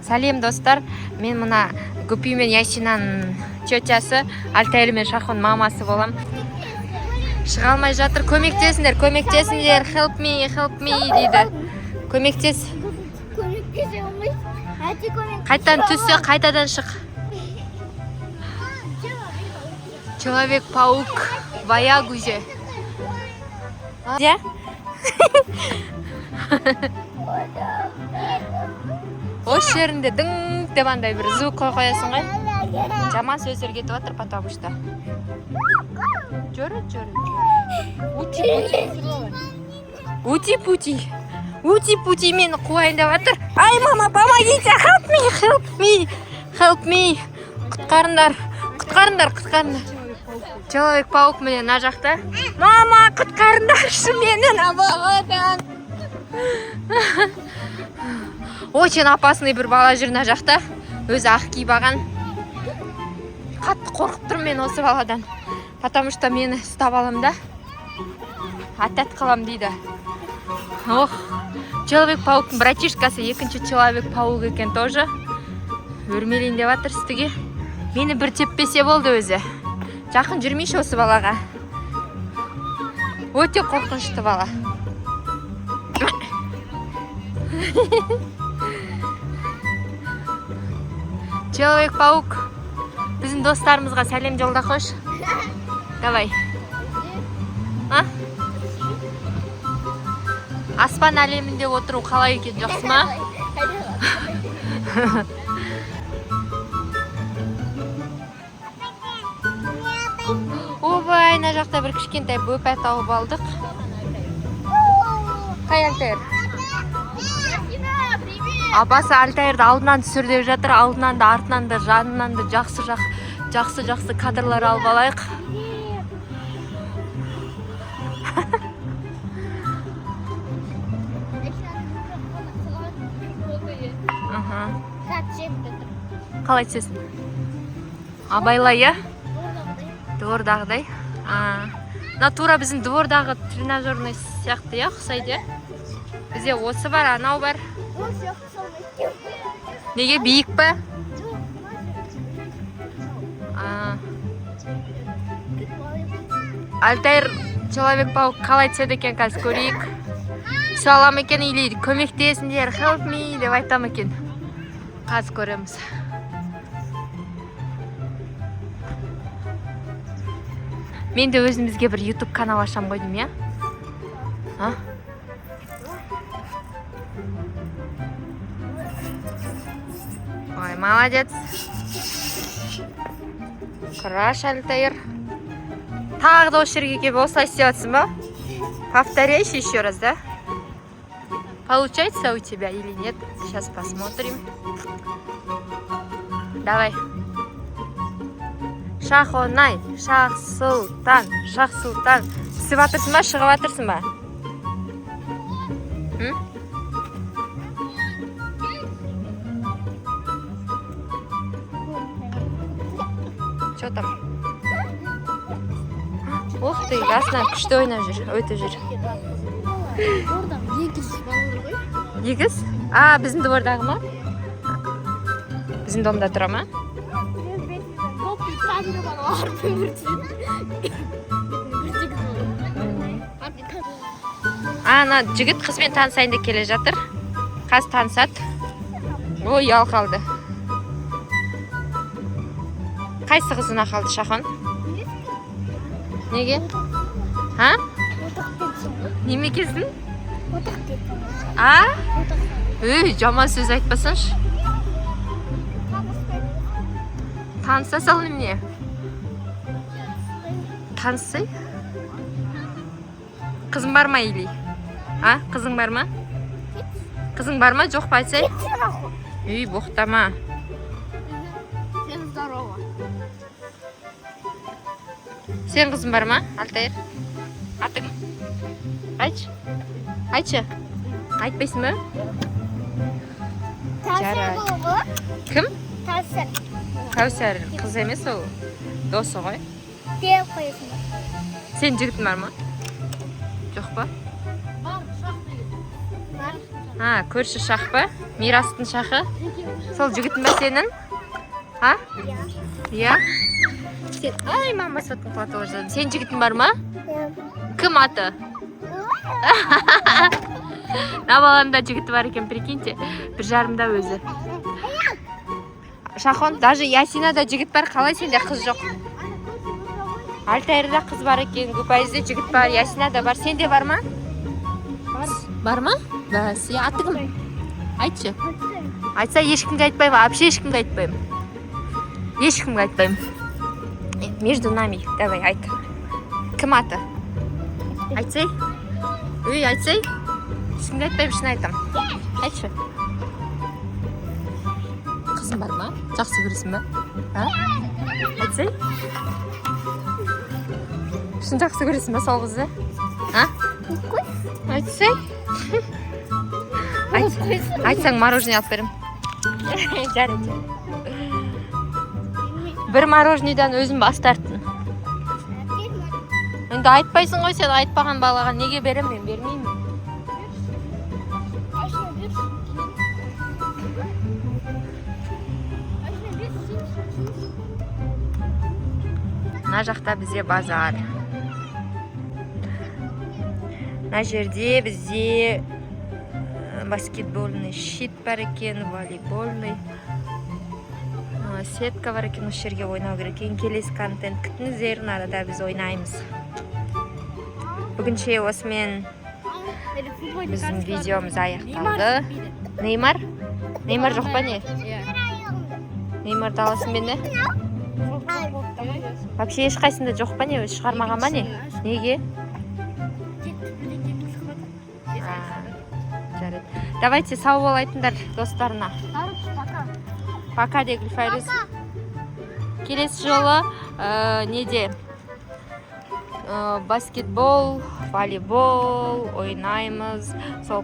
Сәлем достар, мен мына Гүпи мен Ясинаның тетясы, Альтайр мен Шахун мамасы болам. Шыға алмай жатыр, көмектесіңдер, help me дейді. Көмектес. Қайтадан түссе, қайтадан шық. Человек-паук в Аягузе. Где? Осы жерінде дың деп андай бір звук қоясың ғой. Жаман сөздер кетіп жатыр, потому что. Жүрі. Ути-пути мені қуайын деп жатыр. Ай, мама, помогите, help me. Құтқарындар. Человек-паук міне мына жақта. Мама, құтқарындаршы мені набағадан. Очень опасный бір бала жүр мына жақта. Өзі ақ киіп алған. Қатты қорқып тұрмын мен осы баладан. Потому что мені ұстап алам да. Атат қылам дейді. Ох, Человек-пауктың братишкасы екінші Человек-паук екен тоже. Өрмелейін деп жатыр үстіге. Мені бір теппесе болды өзі. Жақын жүрмейші осы балаға. Өте қорқынышты бала. Человек-паук, біздің достарымызға сәлем жолда қош. Давай. Аспан әлемінде отыру қалай екен, жақсы ма? Обай, мына жақта бір кішкентай бөпе тауып алдық. Қай Альтайр? Апасы Альтайрды алдынан түсір деп жатыр, алдынан да, артынан да, жанынан да жақсы кадрлар алып алайық. Қалай түсесің? Абайлай, я? Двордағыдай. Тура біздің двордағы тренажерный сияқты, я, ұқсайды, я? Бізде осы бар, анау бар. Неге биік па? Альтайр Человек-паук қалай түседі екен, қазір көрейік. Түсе алам екен, или көмектесіңдер, help me деп айтам екен. Қазір көреміз. Мен де өзімізге бір YouTube канал ашам қойдым, я? Ой, молодец. Краш, Альтайр. Тағы да осы жерге келіп осылай істеп жатсың ба? Повторяйся еще раз, да? Получается у тебя или нет? Сейчас посмотрим. Давай. Шахонай, Шах-Сұлтан. Түсіп атырсың ба, шығып атырсың ба? Что там? Ух ты, расынан күшті ойнап жүр, өте жүр. Егіз? Біздің двордағы ма? Біздің домда тұра ма? Ана жігіт қызбен танысайын деп келе жатыр. Қаз танысады. Ой, ұял қалды. Қайсы қызына қалды, Шахон? Неге? Неме кездің? Өй, жаман сөз айтпасаңшы. Таныса сал неме? Танысай? Қызың бар ма, или? Қызың бар ма? Қызың бар ма, жоқ па айтсай? Үй, боқтама. Сен здорова. Сен қызың бар ма, Альтайр? Атың? Айтшы. Айтпайсың ба? Жарай. Кім? Кәусәр. Кәусәр қыз емес ол. Досы ғой. Деп қойсын. Сен жігітің бар ма? Жоқ па? Бар. Көрші шақ па? Мирастың шақы? Сол жігітің ба сенің? А? Иә? Ай, мама сотын құлатып отырды. Сен жігітің бар ма? Кім аты? Набаланда жігіті бар екен, прикиньте. 1,5-да өзі. Шахон, даже Ясинада жігіт бар, қалай сенде қыз жоқ? Алтайрда қыз бар екен, Гүпайызда жігіт бар, Ясинада бар. Сенде бар ма? Бар ма? Бас, я аты кім? Айтшы. Айтса ешкімге айтпаймын, вообще ешкімге айтпаймын. Ешкімге айтпаймын. Между нами, давай, айт. Кім аты? Айтсай? Үй, айтсай? Ешкімге айтпаймын, шын айтам. Айтшы. Қызың бар ма? Жақсы көресің ба? Айтсай? Шын жақсы көресің ба сол қызды? Айтсай? Айтсаң мороженое алып берем. Жарайды. Бір мороженеден өзім бас тарттым. Енді айтпайсың ғой сен, айтпаған балаға неге берем, мен бермеймін. Мына жақта бізде базар. Мына жерде бізде баскетбольный щит бар екен, волейбольный сетка бар екен, осы жерге ойнау керек екен. Келесі контент күтіңіздер, арада біз ойнаймыз. Бүгінше осымен біздің видеомыз аяқталды. Неймар? Неймар жоқ па не? Неймарды аласың бе не? Вообще ешқайсында жоқ па не? Өзі шығармаған ба не? Неге? Жарайды. Давайте сау болайтындар достарына. Пока де Гүлфайрус. Келесі жолы неде? Баскетбол, волейбол ойнаймыз. Сол